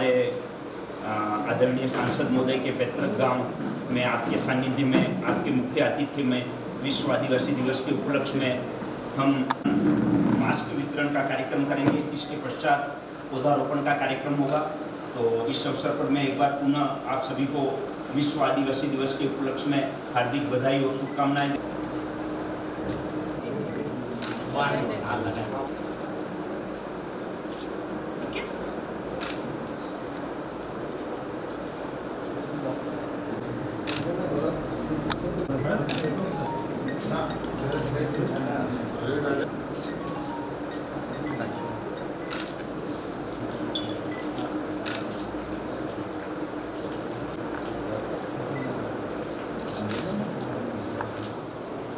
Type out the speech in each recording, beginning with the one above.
हमारे आदरणीय सांसद महोदय के पैतृक गांव में आपके सानिध्य में, आपके मुख्य आतिथ्य में विश्व आदिवासी दिवस के उपलक्ष्य में हम मास्क वितरण का कार्यक्रम करेंगे। इसके पश्चात पौधारोपण का कार्यक्रम होगा। तो इस अवसर पर मैं एक बार पुनः आप सभी को विश्व आदिवासी दिवस के उपलक्ष्य में हार्दिक बधाई और शुभकामनाएं।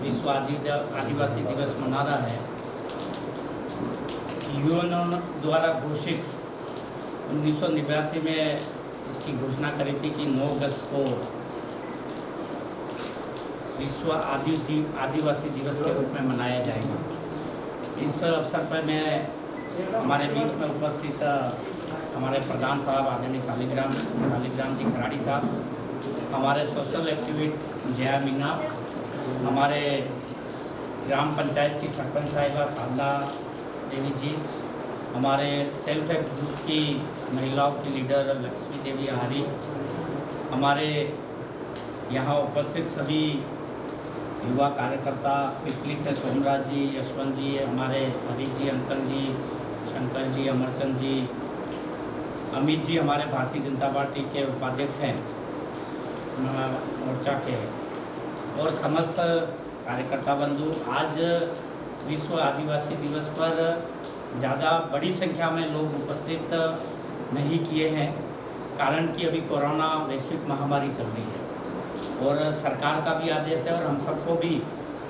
विश्व आदिवासी दिवस मना रहा है। यूएन द्वारा घोषित 1989 में इसकी घोषणा करी थी कि 9 अगस्त को विश्व आदिवासी दिवस के रूप में मनाया जाएगा। इस अवसर पर मैं हमारे बीच में उपस्थित हमारे प्रधान साहब आदरणीय शालिग्राम जी खराड़ी साहब, हमारे सोशल एक्टिविस्ट जया मीना, हमारे ग्राम पंचायत की सरपंच साहिबा साधना देवी जी, हमारे सेल्फ हेल्प ग्रुप की महिलाओं की लीडर लक्ष्मी देवी आहारी, हमारे यहाँ उपस्थित सभी युवा कार्यकर्ता, पिपली से सोमराज जी, यशवंत जी, हमारे हरीश जी, अंकल जी, शंकर जी, अमरचंद जी, अमित जी हमारे भारतीय जनता पार्टी के उपाध्यक्ष हैं मोर्चा के, और समस्त कार्यकर्ता बंधु, आज विश्व आदिवासी दिवस पर ज़्यादा बड़ी संख्या में लोग उपस्थित नहीं किए हैं, कारण कि अभी कोरोना वैश्विक महामारी चल रही है और सरकार का भी आदेश है और हम सबको भी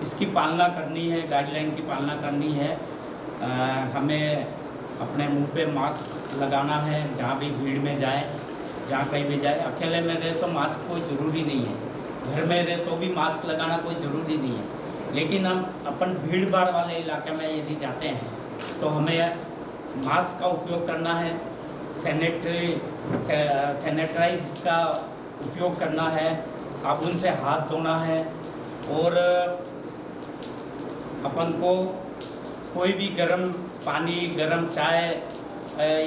इसकी पालना करनी है, गाइडलाइन की पालना करनी है। हमें अपने मुंह पे मास्क लगाना है, जहाँ भी भीड़ में जाए, जहाँ कहीं भी जाए। अकेले में रहे तो मास्क कोई ज़रूरी नहीं है, घर में रहे तो भी मास्क लगाना कोई ज़रूरी नहीं है, लेकिन हम अपन भीड़ भाड़ वाले इलाके में यदि जाते हैं तो हमें मास्क का उपयोग करना है, सैनिटाइज का उपयोग करना है, साबुन से हाथ धोना है, और अपन को कोई भी गर्म पानी, गर्म चाय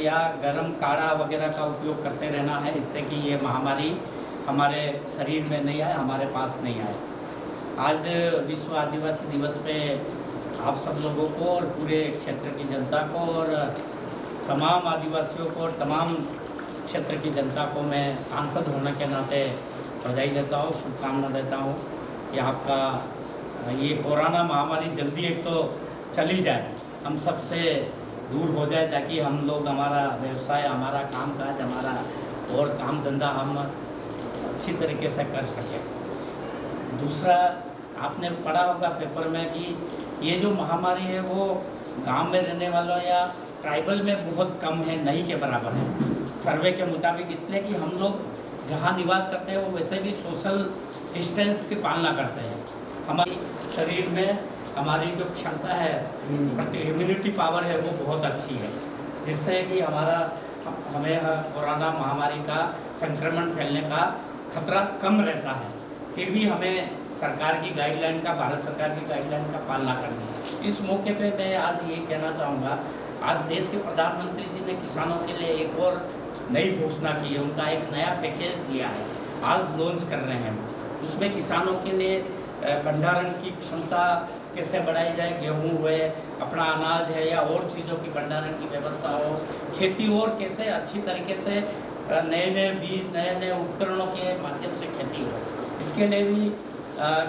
या गर्म काढ़ा वगैरह का उपयोग करते रहना है, इससे कि ये महामारी हमारे शरीर में नहीं आए, हमारे पास नहीं आए। आज विश्व आदिवासी दिवस पे आप सब लोगों को और पूरे क्षेत्र की जनता को और तमाम आदिवासियों को और तमाम क्षेत्र की जनता को मैं सांसद होने के नाते बधाई देता हूँ, शुभकामना देता हूँ कि आपका ये कोरोना महामारी जल्दी एक तो चली जाए, हम सबसे दूर हो जाए, ताकि हम लोग हमारा व्यवसाय, हमारा कामकाज, हमारा और काम धंधा हम अच्छी तरीके से कर सकें। दूसरा, आपने पढ़ा होगा पेपर में कि ये जो महामारी है वो गांव में रहने वालों या ट्राइबल में बहुत कम है, नहीं के बराबर है सर्वे के मुताबिक, इसलिए कि हम लोग जहाँ निवास करते हैं वो वैसे भी सोशल डिस्टेंस की पालना करते हैं। हमारे शरीर में हमारी जो क्षमता है, इम्यूनिटी पावर है, वो बहुत अच्छी है, जिससे कि हमें कोरोना महामारी का संक्रमण फैलने का खतरा कम रहता है। फिर भी हमें सरकार की गाइडलाइन का, भारत सरकार की गाइडलाइन का पालना करनी है। इस मौके पे मैं आज ये कहना चाहूँगा, आज देश के प्रधानमंत्री जी ने किसानों के लिए एक और नई घोषणा की है, उनका एक नया पैकेज दिया है, आज लॉन्च कर रहे हैं। उसमें किसानों के लिए भंडारण की क्षमता कैसे बढ़ाई जाए, गेहूँ हुए, अपना अनाज है या और चीज़ों की भंडारण की व्यवस्था हो, खेती और कैसे अच्छी तरीके से नए बीज, नए उपकरणों के माध्यम से खेती हो, इसके लिए भी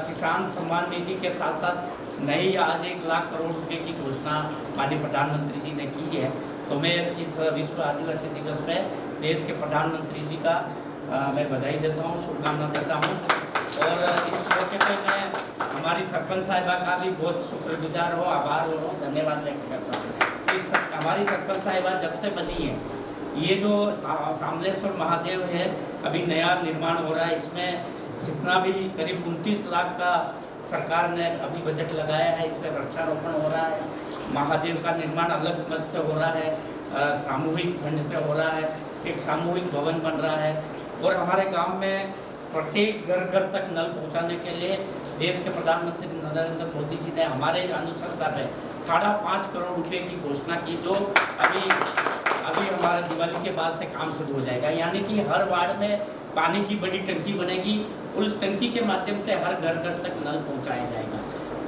किसान सम्मान निधि के साथ साथ नई आज 1 लाख करोड़ रुपए की घोषणा माननीय प्रधानमंत्री जी ने की है। तो मैं इस विश्व आदिवासी दिवस पे देश के प्रधानमंत्री जी का मैं बधाई देता हूँ, शुभकामना देता हूँ। और इस मौके पे मैं हमारी सरपंच साहिबा का भी बहुत शुक्रगुजार हो, आभार हो, धन्यवाद व्यक्त करता हूँ। हमारी सरपंच साहिबा जब से बनी है, ये जो सामलेश्वर महादेव है अभी नया निर्माण हो रहा है, इसमें जितना भी करीब 29 लाख का सरकार ने अभी बजट लगाया है, इसमें वृक्षारोपण हो रहा है, महादेव का निर्माण अलग मत से हो रहा है, सामूहिक फंड से हो रहा है, एक सामूहिक भवन बन रहा है और हमारे गांव में प्रत्येक घर घर तक नल पहुंचाने के लिए देश के प्रधानमंत्री नरेंद्र मोदी जी ने हमारे अनुशंसा पे 5.5 करोड़ रुपए की घोषणा की, जो अभी हमारे दिवाली के बाद से काम शुरू हो जाएगा। यानी कि हर वार्ड में पानी की बड़ी टंकी बनेगी और उस टंकी के माध्यम से हर घर घर तक नल पहुंचाया जाएगा।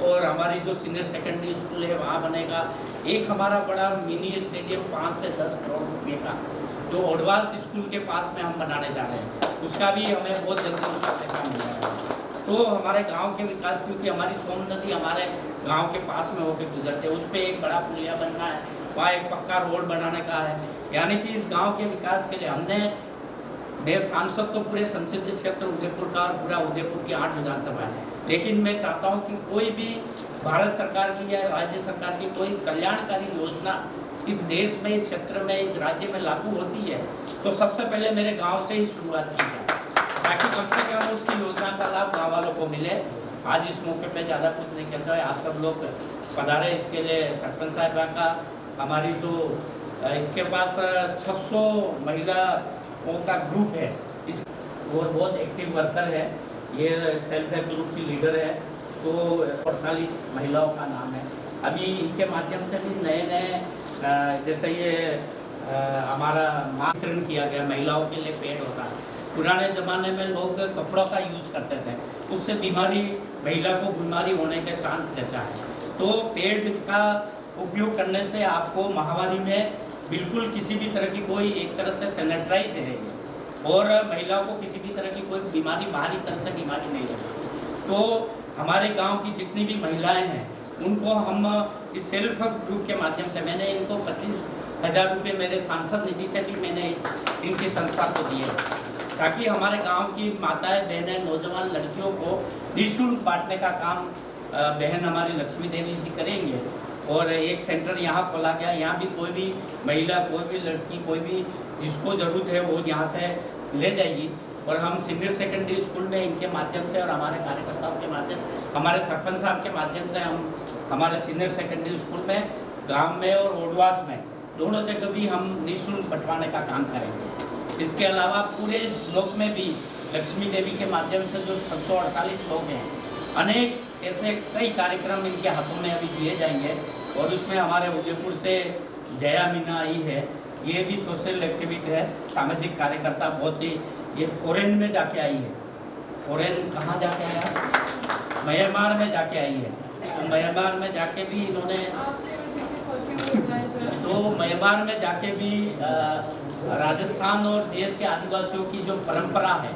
और हमारी जो सीनियर सेकेंडरी स्कूल है वहाँ बनेगा। एक हमारा बड़ा मिनी स्टेडियम 5 से 10 करोड़ रुपये का जो ओडवास स्कूल के पास में हम बनाने जा रहे हैं, उसका भी हमें बहुत जल्दी उसका पैसा मिल जाएगा। तो हमारे गांव के विकास, क्योंकि हमारी सोम नदी हमारे गांव के पास में होकर गुजरते है, उस पर एक बड़ा पुलिया बनना है, वहाँ एक पक्का रोड बनाने का है। यानी कि इस गांव के विकास के लिए हमने, मैं सांसद तो पूरे संसदीय क्षेत्र उदयपुर का और पूरा उदयपुर की 8 विधानसभा है, लेकिन मैं चाहता हूँ कि कोई भी भारत सरकार की या राज्य सरकार की कोई कल्याणकारी योजना इस देश में, इस क्षेत्र में, इस राज्य में लागू होती है तो सबसे पहले मेरे गांव से ही शुरुआत की जाए, ताकि कम से कम उसकी योजना का लाभ गाँव वालों को मिले। आज इस मौके पे ज़्यादा कुछ नहीं कहता है, आप सब लोग पधारे, इसके लिए सरपंच साहिबा का, हमारी जो इसके पास 600 महिलाओं का ग्रुप है, इस वो बहुत एक्टिव वर्कर है, ये सेल्फ हेल्प ग्रुप की लीडर है, तो 48 महिलाओं का नाम है। अभी इनके माध्यम से भी नए जैसे ये हमारा वितरण किया गया, महिलाओं के लिए पेड़ होता है। पुराने ज़माने में लोग कपड़ों का यूज़ करते थे, उससे महिला को बीमारी होने के चांस रहता है। तो पेड़ का उपयोग करने से आपको महामारी में बिल्कुल किसी भी तरह की कोई, एक तरह से सैनिटाइज है और महिलाओं को किसी भी तरह की कोई बीमारी, बाहरी तरह से बीमारी नहीं होती। तो हमारे गांव की जितनी भी महिलाएं हैं उनको हम इस सेल्फ हेल्प ग्रुप के माध्यम से, मैंने इनको 25,000 रुपये मेरे सांसद निधि से भी मैंने इनकी संस्था को दिए, ताकि हमारे गांव की माताएं, बहनें, नौजवान लड़कियों को निःशुल्क बांटने का काम बहन हमारी लक्ष्मी देवी जी करेंगे। और एक सेंटर यहाँ खोला गया, यहाँ भी कोई भी महिला, कोई भी लड़की, कोई भी जिसको ज़रूरत है वो यहाँ से ले जाएगी। और हम सीनियर सेकेंडरी स्कूल में इनके माध्यम से और हमारे कार्यकर्ताओं के माध्यम, हमारे सरपंच साहब के माध्यम से हम हमारे सीनियर सेकेंडरी स्कूल में, गांव में और ओडवास में, दोनों जगह भी हम निःशुल्क बंटवाने का काम करेंगे। इसके अलावा पूरे इस ब्लॉक में भी लक्ष्मी देवी के माध्यम से जो 648 लोग हैं, अनेक ऐसे कई कार्यक्रम इनके हाथों में अभी दिए जाएंगे। और उसमें हमारे उदयपुर से जया मीना आई है, ये भी सोशल एक्टिविटी है, सामाजिक कार्यकर्ता, बहुत ही, ये फॉरेन में जाके आई है। फॉरेन कहाँ जाके आया? म्यांमार में जाके आई है। तो म्यांमार में जाके भी इन्होंने, तो म्यांमार में जाके भी राजस्थान और देश के आदिवासियों की जो परंपरा है,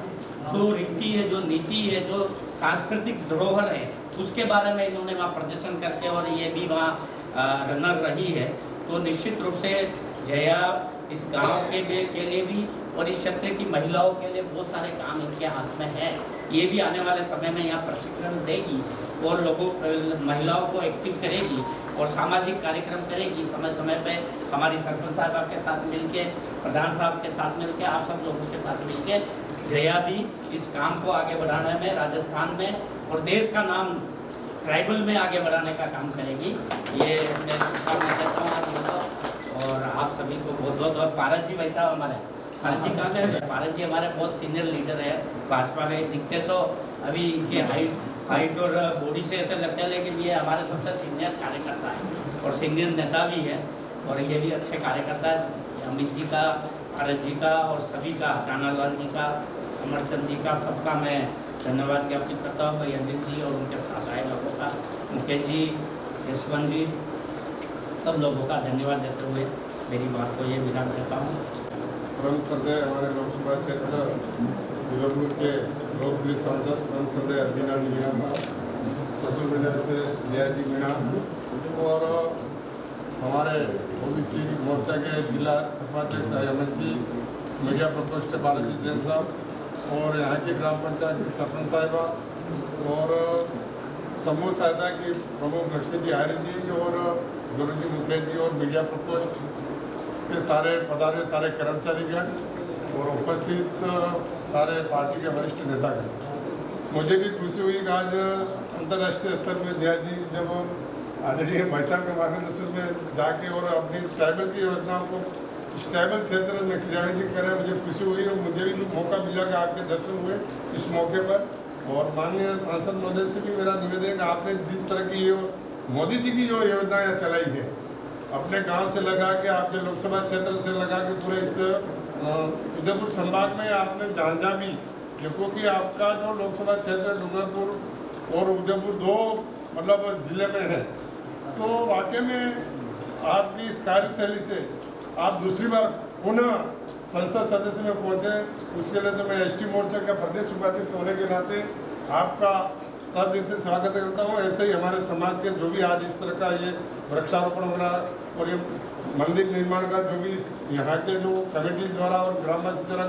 जो रीति है, जो नीति है, जो सांस्कृतिक धरोहर है, उसके बारे में इन्होंने वहाँ प्रदर्शन करके, और ये भी वहाँ रनर रही है। तो निश्चित रूप से जया इस गांव के लिए भी और इस क्षेत्र की महिलाओं के लिए बहुत सारे काम इनके हाथ में है। ये भी आने वाले समय में यहाँ प्रशिक्षण देगी और महिलाओं को एक्टिव करेगी और सामाजिक कार्यक्रम करेगी। समय समय पे हमारी सरपंच साहब के साथ मिलके, प्रधान साहब के साथ मिलके, आप सब लोगों के साथ मिलके जया भी इस काम को आगे बढ़ाने में, राजस्थान में और देश का नाम ट्राइबल में आगे बढ़ाने का काम करेगी। ये मैं शुभकामना देता हूँ आप लोगों को। और आप सभी को बहुत बहुत, और पारस जी भाई साहब हमारे, पारस जी कहाँ गए? पारस जी हमारे बहुत सीनियर लीडर है भाजपा में, दिखते तो अभी इनके हाइट और बॉडी से ऐसे लगते हैं, लेकिन ये हमारे सबसे सीनियर कार्यकर्ता है और सीनियर नेता भी है और ये भी अच्छे कार्यकर्ता है। अमित जी का, पारस जी का और सभी का, कानालाल जी का, अमरचंद जी का, सबका मैं धन्यवाद ज्ञापित करता हूँ। अनिल जी और उनके साथ आए लोगों का, मुकेश जी, यशवंत जी, सब लोगों का धन्यवाद देते हुए मेरी बात को ये विराम देता हूँ। परम श्रद्धेय हमारे लोकसभा क्षेत्र उदयपुर के लोकप्रिय सांसद परम श्रद्धेय मीना जी मीना साहब, सोशल मीडिया से जया जी मीना, और हमारे ओबीसी मोर्चा के जिला उपाध्यक्ष अमित जी, मीडिया प्रकोष्ठ बालाजी जैन साहब और यहाँ की ग्राम पंचायत की सरपंच साहिबा और समूह सहायता की प्रमुख लक्ष्मी जी आर्य जी और गुरु जी मुकेश जी और मीडिया प्रकोष्ठ के सारे पधारे सारे कर्मचारीगण और उपस्थित सारे पार्टी के वरिष्ठ नेतागण। मुझे भी खुशी हुई कि आज अंतर्राष्ट्रीय स्तर पर जया जी जब आदरणीय भाई साहब के मार्गदर्शन में जाके और अपनी ट्राइबल की योजनाओं को स्टेबल क्षेत्र में क्रियान्वित करें, मुझे खुशी हुई और मुझे भी मौका मिला कि आपके दर्शन हुए इस मौके पर। और माननीय सांसद महोदय से भी मेरा निवेदन है कि आपने जिस तरह की मोदी जी की जो योजनाएं चलाई है, अपने गांव से लगा के आपके लोकसभा क्षेत्र से लगा के पूरे इस उदयपुर संभाग में आपने जहाँ भी, क्योंकि आपका जो लोकसभा क्षेत्र डूंगरपुर और उदयपुर दो मतलब जिले में है, तो वाकई में आपकी इस कार्यशैली से आप दूसरी बार पुनः संसद सदस्य में पहुँचे, उसके लिए तो मैं एसटी मोर्चा का प्रदेश उपाध्यक्ष होने के नाते आपका तहे दिल से स्वागत करता हूँ। ऐसे ही हमारे समाज के जो भी आज इस तरह का ये वृक्षारोपण हो रहा और ये मंदिर निर्माण का जो भी यहाँ के जो कमेटी द्वारा और ग्रामवासी द्वारा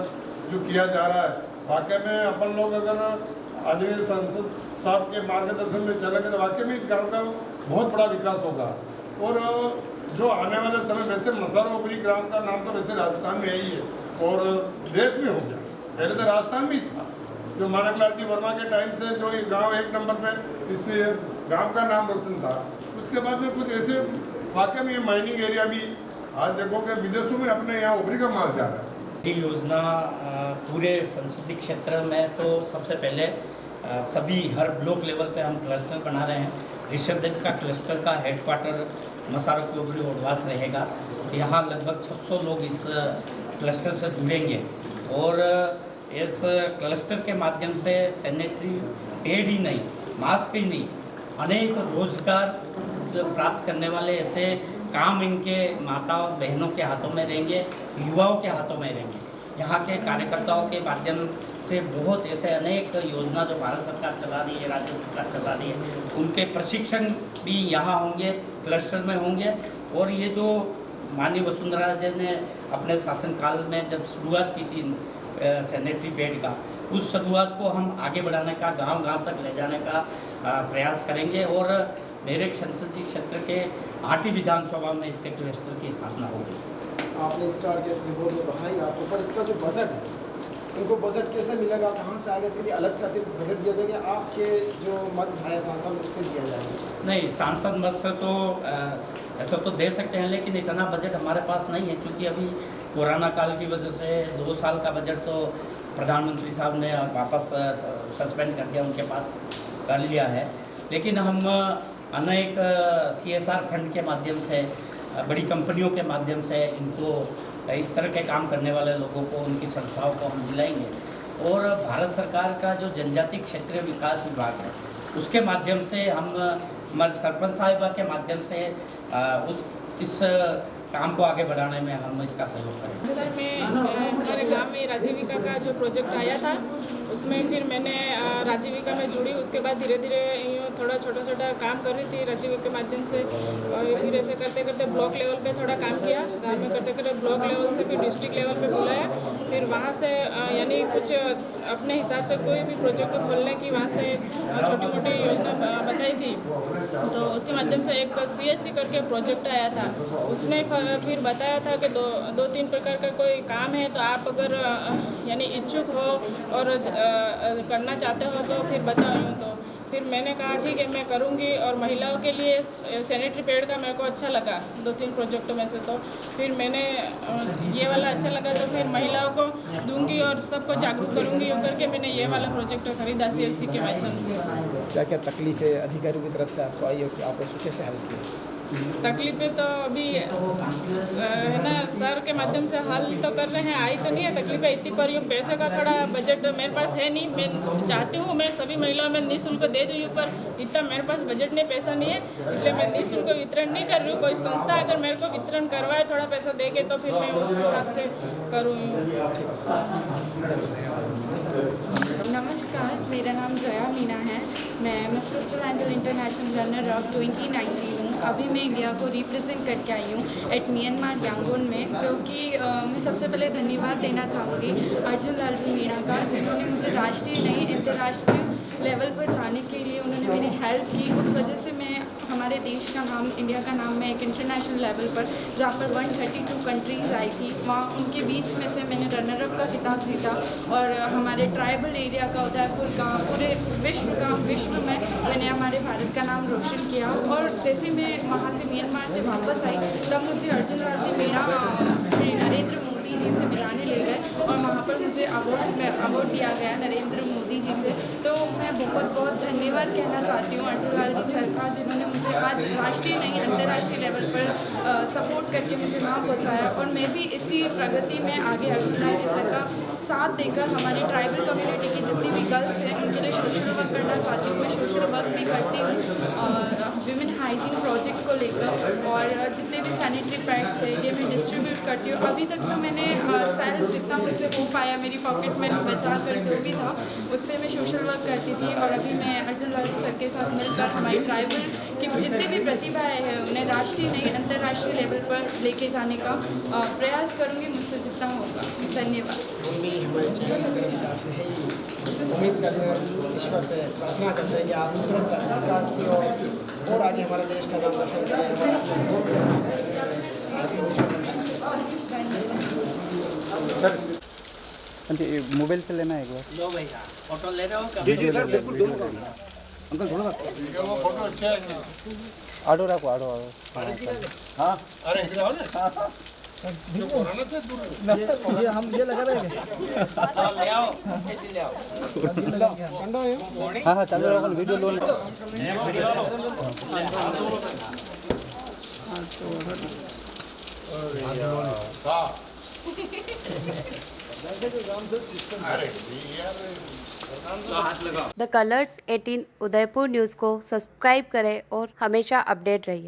जो किया जा रहा है, वाकई में अपन लोग अगर आदरणीय सांसद साहब के मार्गदर्शन में चलेंगे तो वाकई में इस गाँव का बहुत बड़ा विकास होगा। और जो आने वाले समय वैसे मसारोपरी ग्राम का नाम तो वैसे राजस्थान में ही है और देश में हो गया, पहले तो राजस्थान में ही था। जो मानकलाल जी वर्मा के टाइम से जो ये गांव एक नंबर पे इस गांव का नाम रोशन था, उसके बाद में कुछ ऐसे वाकई में ये माइनिंग एरिया भी आज देखो कि विदेशों में अपने यहाँ उभरी का माल जा रहा है। ये योजना पूरे संसदीय क्षेत्र में तो सबसे पहले सभी हर ब्लॉक लेवल पे हम क्लस्टर बना रहे हैं। ऋषभदेव का क्लस्टर का हेडक्वार्टर मसारो कोबरी ओडवास रहेगा। यहाँ लगभग 600 लोग इस क्लस्टर से जुड़ेंगे और इस क्लस्टर के माध्यम से सैनिटरी पैड ही नहीं, मास्क ही नहीं, अनेक रोजगार प्राप्त करने वाले ऐसे काम इनके माताओं बहनों के हाथों में रहेंगे, युवाओं के हाथों में रहेंगे। यहाँ के कार्यकर्ताओं के माध्यम से बहुत ऐसे अनेक योजना जो भारत सरकार चला रही है, राज्य सरकार चला रही है, उनके प्रशिक्षण भी यहाँ होंगे, क्लस्टर में होंगे। और ये जो माननीय वसुंधरा जी ने अपने शासनकाल में जब शुरुआत की थी सैनिटरी पैड का, उस शुरुआत को हम आगे बढ़ाने का, गांव-गांव तक ले जाने का प्रयास करेंगे। और मेरे संसदीय क्षेत्र के 8 विधानसभा में इसके क्लस्टर की स्थापना होगी। आपने स्टार गैस रिपोर्ट में कहा ही आपको, पर इसका जो बजट है, इनको बजट कैसे मिलेगा, कहाँ से आएगा, इसके लिए अलग से बजट दिया जाएगा, आपके जो मत है सांसद उससे दिया जाएगा? नहीं, सांसद मत से तो ऐसा तो दे सकते हैं, लेकिन इतना बजट हमारे पास नहीं है, क्योंकि अभी कोरोना काल की वजह से 2 साल का बजट तो प्रधानमंत्री साहब ने वापस सस्पेंड कर दिया, उनके पास कर लिया है। लेकिन हम अनेक CSR फंड के माध्यम से, बड़ी कंपनियों के माध्यम से इनको इस तरह के काम करने वाले लोगों को, उनकी संस्थाओं को हम दिलाएंगे। और भारत सरकार का जो जनजातीय क्षेत्रीय विकास विभाग है, उसके माध्यम से हम हमारे सरपंच साहिबा के माध्यम से इस काम को आगे बढ़ाने में हम इसका सहयोग करेंगे। सर, मैं हमारे गांव में राजीविका का जो प्रोजेक्ट आया था, उसमें फिर मैंने राजीविका में जुड़ी। उसके बाद धीरे धीरे थोड़ा छोटा काम कर रही थी राजीविका के माध्यम से, और फिर ऐसे करते करते ब्लॉक लेवल पे थोड़ा काम किया। गांव में करते करते ब्लॉक लेवल से फिर डिस्ट्रिक्ट लेवल पे बुलाया, फिर वहाँ से यानी कुछ अपने हिसाब से कोई भी प्रोजेक्ट खोलने की वहाँ से छोटी मोटी योजना बताई थी। तो उसके माध्यम से एक CSC करके प्रोजेक्ट आया था, उसमें फिर बताया था कि 2-3 प्रकार का कोई काम है, तो आप अगर यानी इच्छुक हो और करना चाहते हो तो फिर बताओ। तो फिर मैंने कहा ठीक है, मैं करूँगी। और महिलाओं के लिए सैनिटरी पैड का मेरे को अच्छा लगा 2-3 प्रोजेक्टों में से, तो फिर मैंने ये वाला अच्छा लगा, तो फिर महिलाओं को दूंगी और सबको जागरूक करूँगी करके मैंने ये वाला प्रोजेक्ट खरीदा CSC के माध्यम से। क्या क्या तकलीफें अधिकारियों की तरफ से आपको आई हो कि आप उसको कैसे हल किए? तकलीफें तो अभी है ना, सर के माध्यम से हल तो कर रहे हैं, आई तो नहीं है तकलीफें इतनी, पर ये पैसे का थोड़ा बजट मेरे पास है नहीं। मैं चाहती हूँ मैं सभी महिलाओं में निःशुल्क दे दूँ, पर इतना मेरे पास बजट नहीं, पैसा नहीं है, इसलिए मैं निःशुल्क वितरण नहीं कर रही हूँ। कोई संस्था अगर मेरे को वितरण करवाए थोड़ा पैसा देके, तो फिर मैं उस हिसाब से करूँ। नमस्कार, मेरा नाम जया मीना है। मैं miss crystal angel international runner up 2019 हूँ। अभी मैं इंडिया को रिप्रेजेंट करके आई हूँ एट म्यांमार यांगून में, जो कि मैं सबसे पहले धन्यवाद देना चाहूँगी अर्जुन लाल जी मीणा का, जिन्होंने मुझे राष्ट्रीय नहीं अंतर्राष्ट्रीय लेवल पर जाने के लिए उन्होंने मेरी हेल्प की। उस वजह से मैं हमारे देश का नाम, इंडिया का नाम, मैं एक इंटरनेशनल लेवल पर जहाँ पर 132 कंट्रीज़ आई थी, वहाँ उनके बीच में से मैंने रनर अप का खिताब जीता। और हमारे ट्राइबल एरिया का, उदयपुर का, पूरे विश्व में मैंने हमारे भारत का नाम रोशन किया। और जैसे मैं वहाँ से म्यांमार से वापस आई, तब मुझे अर्जुन लाल जी मीणा, श्री नरेंद्र जी से मिलाने ले गए और वहाँ पर मुझे अवार्ड दिया गया नरेंद्र मोदी जी से। तो मैं बहुत बहुत धन्यवाद कहना चाहती हूँ अर्जुन लाल जी सर का, जिन्होंने मुझे आज राष्ट्रीय नहीं अंतर्राष्ट्रीय लेवल पर सपोर्ट करके मुझे वहाँ पहुँचाया। और मैं भी इसी प्रगति में आगे अर्जुन लाल जी सर का साथ देकर हमारी ट्राइबल कम्युनिटी की जितनी भी गर्ल्स हैं उनके लिए सोशल वर्क करना चाहती हूँ। मैं सोशल वर्क भी करती हूँ विमेन हाइजीन प्रोजेक्ट को लेकर, और जितने भी सैनिटरी पैड्स है ये मैं डिस्ट्रीब्यूट करती हूँ। अभी तक तो मैंने सेल्फ जितना मुझसे हो पाया मेरी पॉकेट में बचा कर जो भी था उससे मैं सोशल वर्क करती थी। और अभी मैं अर्जुन लाल जी सर के साथ मिलकर हमारी ट्राइबल की जितनी भी प्रतिभाएँ हैं उन्हें राष्ट्रीय नहीं अंतर्राष्ट्रीय लेवल पर लेके जाने का प्रयास करूँगी मुझसे जितना होगा। धन्यवाद। हम भी हमारे चैनल के हिसाब से है ही उम्मीद करते हैं, ईश्वर से प्रार्थना करते हैं कि आप तुरंत विकास की और आगे हमारे देश का नाम रोशन करें। मोबाइल से लेना है एक बार। लो भैया फोटो ले रहे हो क्या? अंकल थोड़ा वो फोटो अच्छा है। आडो रखो आडो हाँ अरे जाओ ना कोरोना से दूर ये हम ये लगा रहे हैं। ले आओ ऐसे ले आओ। हाँ हाँ चालू रखो video low. The colours 18 Udaipur news को सब्सक्राइब करें और हमेशा अपडेट रहिए।